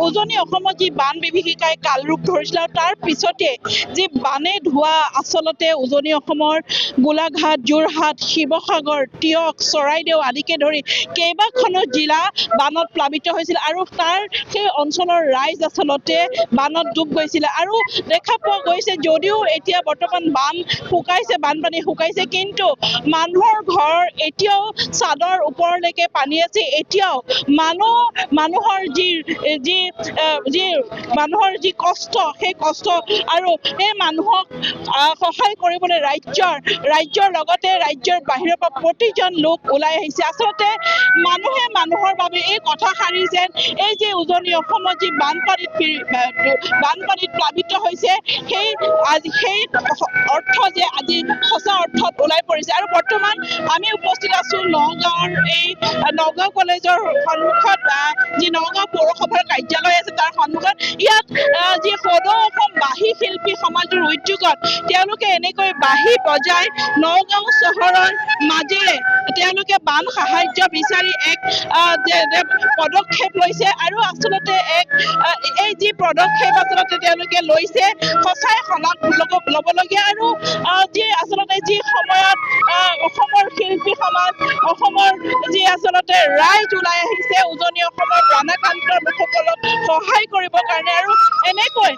উজনি অসমত যি বান বিভীষিকাই কাল ৰূপ ধৰিছিল আৰু তাৰ পিছতে যি বানে ধোৱা আচলতে উজনি অসমৰ গোলাঘাট, যোৰহাট, শিৱসাগৰ, তিয়ক, চৰাইদেউ আদিকে ধৰি কেইবাখনো জিলা বানত প্লাবিত হৈছিল আৰু তাৰ সেই অঞ্চলৰ ৰাইজ আচলতে বানত ডুব গৈছিলে আৰু দেখা পোৱা গৈছে যদিও এতিয়া বৰ্তমান বান শুকাইছে, বানপানী শুকাইছে, কিন্তু মানুহৰ ঘৰ এতিয়াও চাদৰ ওপৰলৈকে পানী আছে। এতিয়াও মানুহৰ মানুহৰ যি কষ্ট, সেই কষ্ট আৰু এই মানুহক সহায় কৰিবলৈ ৰাজ্যৰ লগতে ৰাজ্যৰ বাহিৰৰ পৰা প্ৰতিজন লোক ওলাই আহিছে। আচলতে মানুহে মানুহৰ বাবে এই কথাষাৰি যেন এই যে উজনি অসমত যি বানপানীত প্লাবিত হৈছে সেই অৰ্থ যে আজি সঁচা অৰ্থত ওলাই পৰিছে। আৰু বৰ্তমান আমি উপস্থিত আছো নগাঁও কলেজৰ সন্মুখত, যি নগাঁও পৌৰসভাৰ কাৰ্যালয় আছে তাৰ সন্মুখত। ইয়াত যি সদৌ অসম বাঁহী শিল্পী সমাজৰ উদ্যোগত তেওঁলোকে এনেকৈ বাঁহী বজাই নগাঁও চহৰৰ মাজেৰে তেওঁলোকে বান সাহায্য বিচাৰি এক পদক্ষেপ লৈছে আৰু আচলতে এই যি পদক্ষেপ আচলতে তেওঁলোকে লৈছে সঁচাই শলাগ ল'বলগীয়া। আৰু আচলতে যি সময়ত অসমৰ শিল্পী সমাজ, অসমৰ যি আচলতে ৰাইজ ওলাই আহিছে উজনি অসমৰ বানাক্ৰান্ত লোকসকলক সহায় কৰিবৰ কাৰণে, আৰু এনেকৈ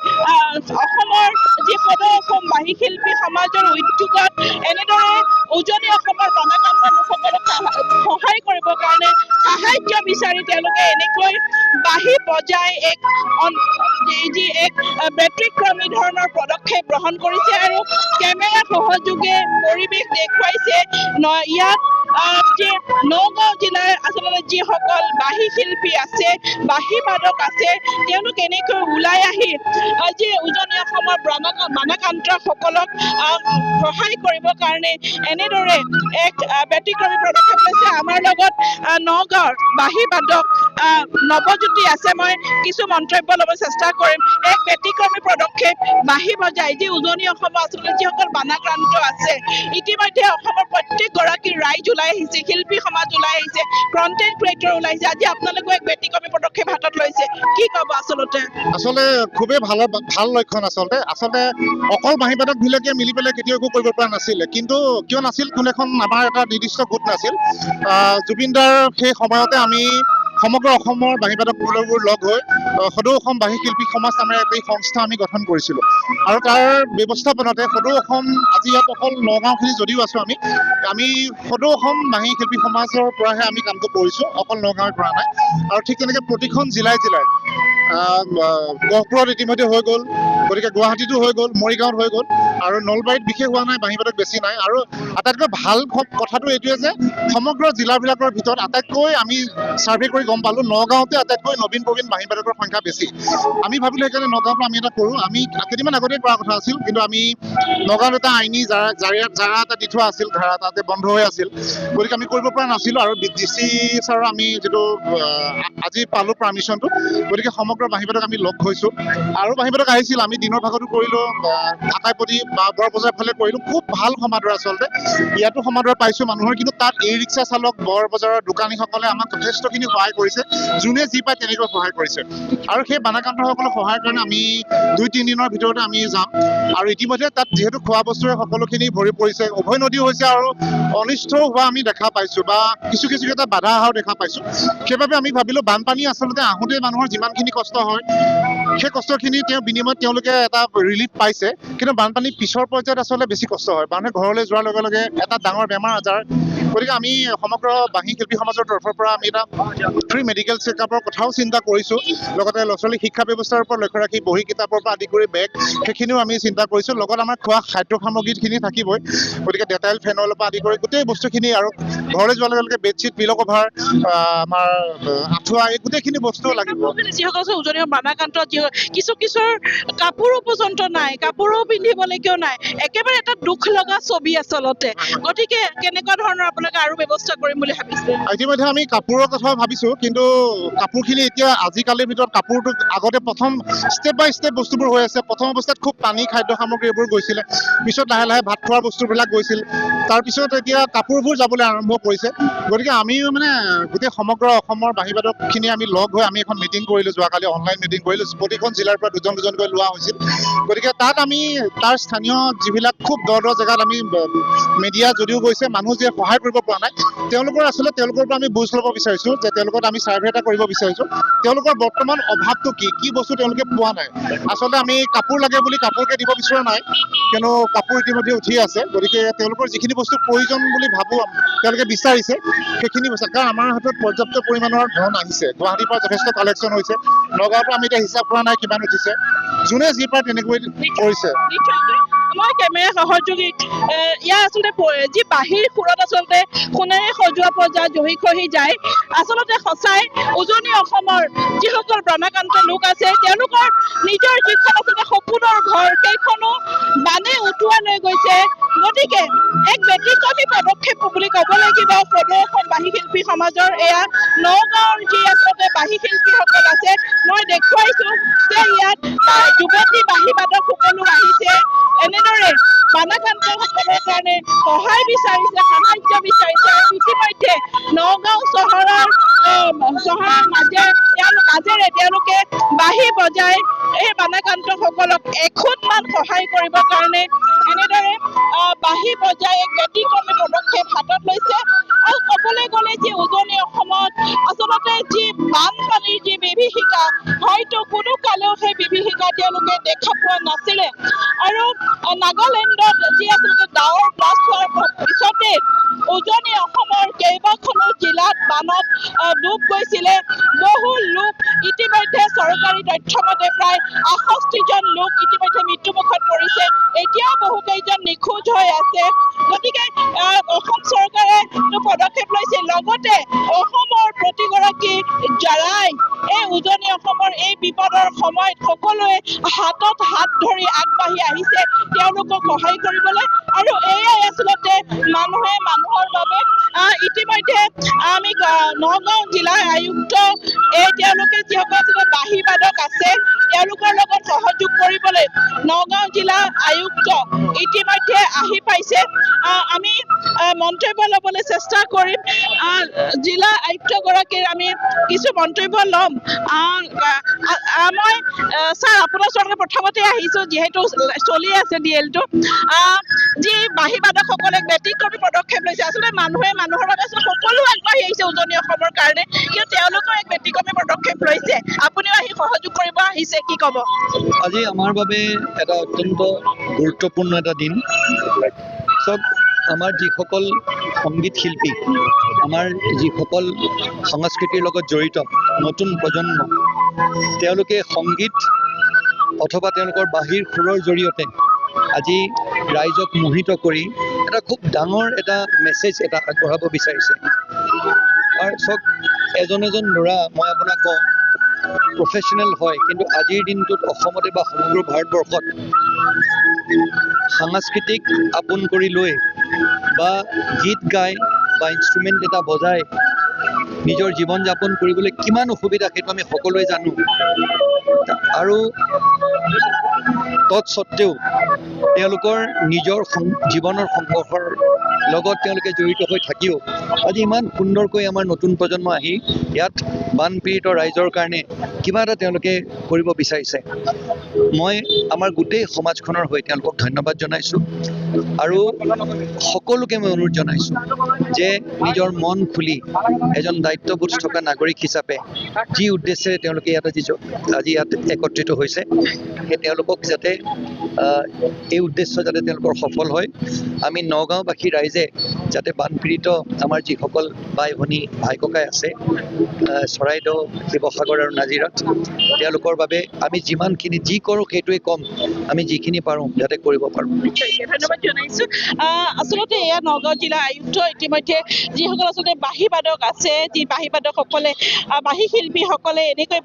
অসমৰ যি সদৌ অসম বাঁহী শিল্পী সমাজৰ উদ্যোগত এনেদৰে উজনি অসমৰ বানাক্ৰান্ত লোকসকলক সহায় কৰিবৰ কাৰণে সাহায্য বিচাৰি তেওঁলোকে এনেকৈ বাঁহী বজাই এক ব্যতিক্ৰমী ধৰণৰ পদক্ষেপ গ্ৰহণ কৰিছে আৰু কেমেৰা সহযোগে পৰিৱেশ দেখুৱাইছে। ইয়াত নগাঁও জিলাৰ আচলতে যিসকল বাঁহী শিল্পী আছে, বাঁহী বাদক আছে, তেওঁলোক এনেকৈ ওলাই আহি যি উজনি অসমৰ বানাক্ৰান্তসকলক সহায় কৰিবৰ কাৰণে এনেদৰে এক ব্যতিক্ৰমী পদক্ষেপ লৈছে। আমাৰ লগত নগাঁৱৰ বাঁহী বাদক নৱজ্যোতি আছে, মই কিছু মন্তব্য ল'ব চেষ্টা কৰিম। এক ব্যতিক্ৰমী পদক্ষেপ বাঁহী বজাই যি উজনি অসমৰ আচলতে যিসকল বানাক্ৰান্ত আছে, ইতিমধ্যে অসমৰ প্ৰত্যেকগৰাকী ৰাইজ ওলাই আহিছে, শিল্পী সমাজ ওলাই আহিছে, কণ্টেণ্ট ক্ৰিয়েটৰ ওলাই আহিছে। আজি আপোনালোকে এক ব্যতিক্ৰমী পদক্ষেপ হাতত লৈছে, কি ক'ব? আচলতে খুবেই ভাল লক্ষণ। আচলতে অকল বাঁহী বাদক বিলাকে মিলি পেলাই কেতিয়াও একো কৰিব পৰা নাছিলে, কিন্তু কিয় নাছিল, কোনো এখন আমাৰ এটা নিৰ্দিষ্ট গোট নাছিল। জুবিনদাৰ সেই সময়তে আমি সমগ্ৰ অসমৰ বাঁহী বাদকবোৰ লগ হৈ সদৌ অসম বাঁহী শিল্পী সমাজ নামেৰে এই সংস্থা আমি গঠন কৰিছিলোঁ আৰু তাৰ ব্যৱস্থাপনাতে সদৌ অসম, আজি ইয়াত অকল নগাঁওখিনি যদিও আছোঁ, আমি সদৌ অসম বাঁহী শিল্পী সমাজৰ পৰাহে আমি কামটো কৰিছোঁ, অকল নগাঁৱৰ পৰা নাই। আৰু ঠিক তেনেকৈ প্ৰতিখন জিলাই গহপুৰত ইতিমধ্যে হৈ গ'ল, গতিকে গুৱাহাটীতো হৈ গ'ল, মৰিগাঁৱত হৈ গ'ল, আৰু নলবাৰীত বিশেষ হোৱা নাই, বাঁহী বাদক বেছি নাই। আৰু আটাইতকৈ ভাল কথাটো এইটোৱে যে সমগ্ৰ জিলাবিলাকৰ ভিতৰত আটাইতকৈ আমি ছাৰ্ভে কৰি গম পালোঁ নগাঁৱতে আটাইতকৈ নবীন প্ৰবীণ বাঁহী বাদকৰ সংখ্যা বেছি। আমি ভাবিলোঁ সেইকাৰণে নগাঁৱৰ পৰা আমি এটা কৰোঁ। আমি কেইদিনমান আগতেই কৰা কথা আছিল, কিন্তু আমি নগাঁৱত এটা আইনী জাৰা এটা দি থোৱা আছিল, ধাৰা তাতে বন্ধ হৈ আছিল, গতিকে আমি কৰিব পৰা নাছিলোঁ। আৰু DC ছাৰৰ আমি যিটো আজি পালোঁ পাৰ্মিশ্যনটো, গতিকে সমগ্ৰ বাঁহী বাদক আমি লগ হৈছোঁ আৰু বাঁহী বাদক আহিছিল। আমি দিনৰ ভাগতো কৰিলোঁ, আটাইপতি বা বৰবজাৰ ফালে কৰিলোঁ, খুব ভাল সমাদৰ। আচলতে ইয়াতো সমাদৰ পাইছোঁ মানুহৰ, কিন্তু তাত ই ৰিক্সা চালক, বৰবজাৰৰ দোকানীসকলে আমাক যথেষ্টখিনি সহায় কৰিছে, যোনে যি পায় তেনেকৈ সহায় কৰিছে। আৰু সেই বানাক্ৰান্তসকলক সহায়ৰ কাৰণে আমি 2-3 দিনৰ ভিতৰতে আমি যাম। আৰু ইতিমধ্যে তাত যিহেতু খোৱা বস্তুৰে সকলোখিনি ভৰি পৰিছে, উভয় নদী হৈছে আৰু অনিষ্টও হোৱা আমি দেখা পাইছোঁ, বা কিছু এটা বাধা অহাও দেখা পাইছোঁ। সেইবাবে আমি ভাবিলোঁ বানপানী আচলতে আহোঁতে মানুহৰ যিমানখিনি কষ্ট হয়, সেই কষ্টখিনি বিনিময়ত তেওঁলোকে এটা ৰিলিফ পাইছে, কিন্তু বানপানী পিছৰ পৰ্যায়ত আচলতে বেছি কষ্ট হয়। মানুহে ঘৰলৈ যোৱাৰ লগে লগে এটা ডাঙৰ বেমাৰ আজাৰ। গতিকে আমি সমগ্ৰ বাঁহী শিল্পী সমাজৰ তৰফৰ পৰা আমি এটা ফ্ৰী মেডিকেল চেকআপৰ কথাও চিন্তা কৰিছোঁ, লগতে ল'ৰা ছোৱালীৰ শিক্ষা ব্যৱস্থাৰ ওপৰত লক্ষ্য ৰাখি বহি কিতাপৰ পৰা আদি কৰি বেগ, সেইখিনিও আমি চিন্তা কৰিছোঁ। লগত আমাৰ খোৱা খাদ্য সামগ্ৰীখিনি থাকিবই, গতিকে ডেটাইল, ফেনইলৰ পৰা আদি কৰি গোটেই বস্তুখিনি, আৰু ঘৰলৈ যোৱাৰ লগে লগে বেডশ্বীট, পিলো কভাৰ, আমাৰ আঁঠুৱা, এই গোটেইখিনি বস্তু লাগিব। যিসকল উজনি বানাক্ৰান্ত কিছুৰ কাপোৰো পৰ্যন্ত নাই, কাপোৰো পিন্ধিবলৈকেও নাই, একেবাৰে এটা দুখ লগা ছবি আচলতে। গতিকে কেনেকুৱা ধৰণৰ আপোনালোকে আৰু ব্যৱস্থা কৰিম বুলি ভাবিছে? ইতিমধ্যে আমি কাপোৰৰ কথাও ভাবিছোঁ, কিন্তু কাপোৰখিনি এতিয়া আজিকালিৰ ভিতৰত কাপোৰটো আগতে প্ৰথম ষ্টেপ বাই ষ্টেপ বস্তুবোৰ হৈ আছে। প্ৰথম অৱস্থাত খুব পানী, খাদ্য সামগ্ৰী এইবোৰ গৈছিলে, পিছত লাহে লাহে ভাত খোৱাৰ বস্তুবিলাক গৈছিল, তাৰপিছত এতিয়া কাপোৰবোৰ যাবলৈ আৰম্ভ কৰিছে। গতিকে আমিও মানে গোটেই সমগ্ৰ অসমৰ বাঁহীবাদকখিনি আমি লগ হৈ আমি এখন মিটিং কৰিলোঁ, যোৱাকালি অনলাইন মিটিং কৰিলোঁ। প্ৰতিখন জিলাৰ পৰা দুজন দুজনকৈ লোৱা হৈছিল। গতিকে তাত আমি তাৰ স্থানীয় যিবিলাক খুব দ জেগাত আমি মিডিয়া যদিও গৈছে, মানুহ যিয়ে সহায় কৰিব পৰা নাই, তেওঁলোকৰ পৰা আমি বুজ ল'ব বিচাৰিছোঁ যে তেওঁলোকক আমি ছাৰ্ভে এটা কৰিব বিচাৰিছোঁ। তেওঁলোকৰ বৰ্তমান অভাৱটো কি বস্তু তেওঁলোকে পোৱা নাই। আচলতে আমি কাপোৰ লাগে বুলি কাপোৰকে দিব বিচৰা নাই, কিয়নো কাপোৰ ইতিমধ্যে উঠি আছে। গতিকে তেওঁলোকৰ যিখিনি বস্তু প্ৰয়োজন বুলি ভাবোঁ তেওঁলোকে বিচাৰিছে, সেইখিনি বস্তু, কাৰণ আমাৰ হাতত পৰ্যাপ্ত পৰিমাণৰ ধন আহিছে। গুৱাহাটীৰ পৰা যথেষ্ট কালেকশ্যন হৈছে, নগাঁৱৰ পৰা আমি এতিয়া হিচাপ কৰা নাই কিমান উঠিছে, যোনে যি পাৰে তেনেকৈ কৰিছে। মই কেমেৰা সহযোগী ইয়াৰ আচলতে যি বাঁহীৰ সুৰত আচলতে সোণেৰে সজোৱা পজা জহি খহি যায়। আচলতে সঁচাই উজনি অসমৰ যিসকল প্ৰাণাকান্ত লোক আছে, তেওঁলোকৰ নিজৰ যিখন আচলতে সপোনৰ ঘৰ, সেইখনো বানে উটুৱাই লৈ গৈছে। গতিকে এক ব্যতিক্ৰমী পদক্ষেপ বুলি ক'ব লাগিব সদৌ অসম বাঁহী শিল্পী সমাজৰ। এয়া নগাঁৱৰ যি আচলতে বাঁহী শিল্পীসকল আছে, মই দেখুৱাইছো যে ইয়াত যুৱতী বাঁহী বাদক সকলো আহিছে, এনেদৰে বানাকান্তসকলৰ কাৰণে সহায় বিচাৰিছে, সাহায্য বিচাৰিছে। আৰু ইতিমধ্যে নগাঁও চহৰৰ মাজেৰে তেওঁলোকে বাঁহী বজাই এই বানাকান্তসকলক এখুদমান সহায় কৰিবৰ কাৰণে এনেদৰে বাঁহী বজাই এক ব্যতিক্ৰমী পদক্ষেপ হাতত লৈছে। আৰু ক'বলৈ গ'লে যে উজনি অসমত আচলতে যি বানপানীৰ যি বিভীষিকা, হয়তো কোনো কালেও সেই বিভীষিকা তেওঁলোকে দেখা পোৱা নাছিলে। আৰু নাগালেণ্ডত যি আচলতে ডাৱৰ ব্লাষ্ট হোৱাৰ পিছতে উজনি অসমৰ কেইবাখনো জিলাত বানত ডুব গৈছিলে। বহু লোক ইতিমধ্যে চৰকাৰী তথ্য মতে প্ৰায় ৬৮জন লোক ইতিমধ্যে মৃত্যুমুখত পৰিছে। এতিয়াও বহুকেইজন নিখোজ হৈ আছে। গতিকে অসম চৰকাৰে পদক্ষেপ লৈছে, লগতে অসমৰ প্ৰতিগৰাকী ৰাইজ এই উজনি অসমৰ এই বিপদৰ সময়ত সকলোৱে হাতত হাত ধৰি আগবাঢ়ি আহিছে তেওঁলোকক সহায় কৰিবলৈ। আৰু এয়াই আচলতে মানুহে মানুহৰ বাবে। ইতিমধ্যে আমি নগাঁও জিলা আয়ুক্ত তেওঁলোকে যিসকল আচলতে বাঁহী বাদক আছে, তেওঁলোকৰ লগত সহযোগ কৰিবলৈ নগাঁও জিলা আয়ুক্ত ইতিমধ্যে আহি পাইছে। আমি মন্তব্য ল'বলৈ চেষ্টা কৰিম। জিলা আয়ুক্তগৰাকীৰ আমি কিছু মন্তব্য ল'ম। মই ছাৰ আপোনাৰ ওচৰলৈ প্ৰথমতে আহিছোঁ, যিহেতু চলি আছে DL-টো। যি বাঁহী বাদকসকলে ব্যতিক্ৰমী পদক্ষেপ লৈছে, আচলতে মানুহে মানুহৰ বাবে সকলো আগবাঢ়ি আহিছে উজনি অসমৰ কাৰণে, কিন্তু তেওঁলোকৰ এক ব্যতিক্ৰমী পদক্ষেপ লৈছে। আপুনিও আহি সহযোগ কৰিব আহিছে, কি ক'ব? আজি আমাৰ বাবে এটা অত্যন্ত গুৰুত্বপূৰ্ণ এটা দিন। চব আমাৰ যিসকল সংগীত শিল্পী, আমাৰ যিসকল সংস্কৃতিৰ লগত জড়িত নতুন প্ৰজন্ম, তেওঁলোকে সংগীত অথবা তেওঁলোকৰ বাঁহীৰ সুৰৰ জৰিয়তে আজি ৰাইজক মোহিত কৰি এটা খুব ডাঙৰ এটা মেছেজ এটা আগবঢ়াব বিচাৰিছে। আৰু চব এজন ল'ৰা, মই আপোনাক কওঁ, প্ৰফেশ্যনেল হয়, কিন্তু আজিৰ দিনটোত অসমতে বা সমগ্ৰ ভাৰতবৰ্ষত সাংস্কৃতিক আপোন কৰি লৈ বা গীত গাই বা ইনষ্ট্ৰুমেণ্ট এটা বজাই নিজৰ জীৱন যাপন কৰিবলৈ কিমান অসুবিধা সেইটো আমি সকলোৱে জানো। আৰু তৎসত্ত্বেও তেওঁলোকৰ নিজৰ জীৱনৰ সংঘৰ্ষৰ লগত তেওঁলোকে জড়িত হৈ থাকিও আজি ইমান সুন্দৰকৈ আমাৰ নতুন প্ৰজন্ম আহি ইয়াত বানপীড়িত ৰাইজৰ কাৰণে কিবা এটা তেওঁলোকে কৰিব বিচাৰিছে। মই আমাৰ গোটেই সমাজখনৰ হৈ তেওঁলোকক ধন্যবাদ জনাইছোঁ। আৰু সকলোকে মই অনুৰোধ জনাইছোঁ যে নিজৰ মন খুলি এজন দায়িত্ববোধ থকা নাগৰিক হিচাপে যি উদ্দেশ্যেৰে তেওঁলোকে আজি ইয়াত একত্ৰিত হৈছে, সেই তেওঁলোকক যাতে এই উদ্দেশ্য যাতে তেওঁলোকৰ সফল হয়। আমি নগাঁওবাসী ৰাইজে যাতে বানপীড়িত আমাৰ যিসকল বাই ভনী ভাই ককাই আছে চৰাইদেউ, শিৱসাগৰ আৰু নাজিৰাত, তেওঁলোকৰ বাবে আমি যিমানখিনি যি কৰোঁ সেইটোৱে কম, আমি যিখিনি পাৰোঁ যাতে কৰিব পাৰোঁ। ধন্যবাদ জনাইছোঁ। আচলতে এয়া নগাঁও জিলা আয়ুক্ত ইতিমধ্যে যিসকল আচলতে বাঁহী বাদক আছে, যি বাঁহী বাদকসকলে বাঁহী শিল্পীসকলে এনেকৈ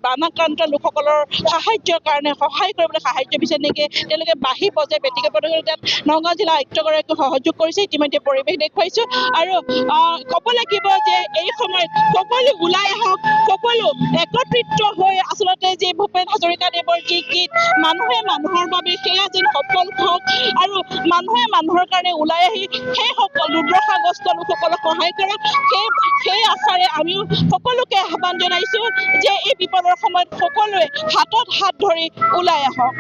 বানাক্ৰান্ত লোকসকলৰ সাহায্যৰ কাৰণে সহায় কৰিবলৈ সাহায্য বিচাৰে নেকি, তেওঁলোকে বাঁহী বজাই ব্যক্তিগত পদক্ষেপ তাত নগাঁও জিলা আয়ুক্তগৰাকীয়ে সহযোগ কৰিছে। ইতিমধ্যে পৰিৱেশ দেখুৱাইছোঁ। আৰু ক'ব লাগিব যে এই সময়ত সকলো ওলাই আহক, সকলো একত্ৰিত হৈ আচলতে যি ভূপেন হাজৰিকাদেৱৰ যি গীত মানুহে মানুহৰ বাবে, সেয়া যেন সফল হওক। আৰু মানুহে মানুহৰ কাৰণে ওলাই আহি সেই সকলো দুৰ্দশাগ্ৰস্ত লোকসকলক সহায় কৰক। সেই আশাৰে আমিও সকলোকে আহ্বান জনাইছোঁ যে এই বিপদৰ সময়ত সকলোৱে হাতত হাত ধৰি ওলাই আহক।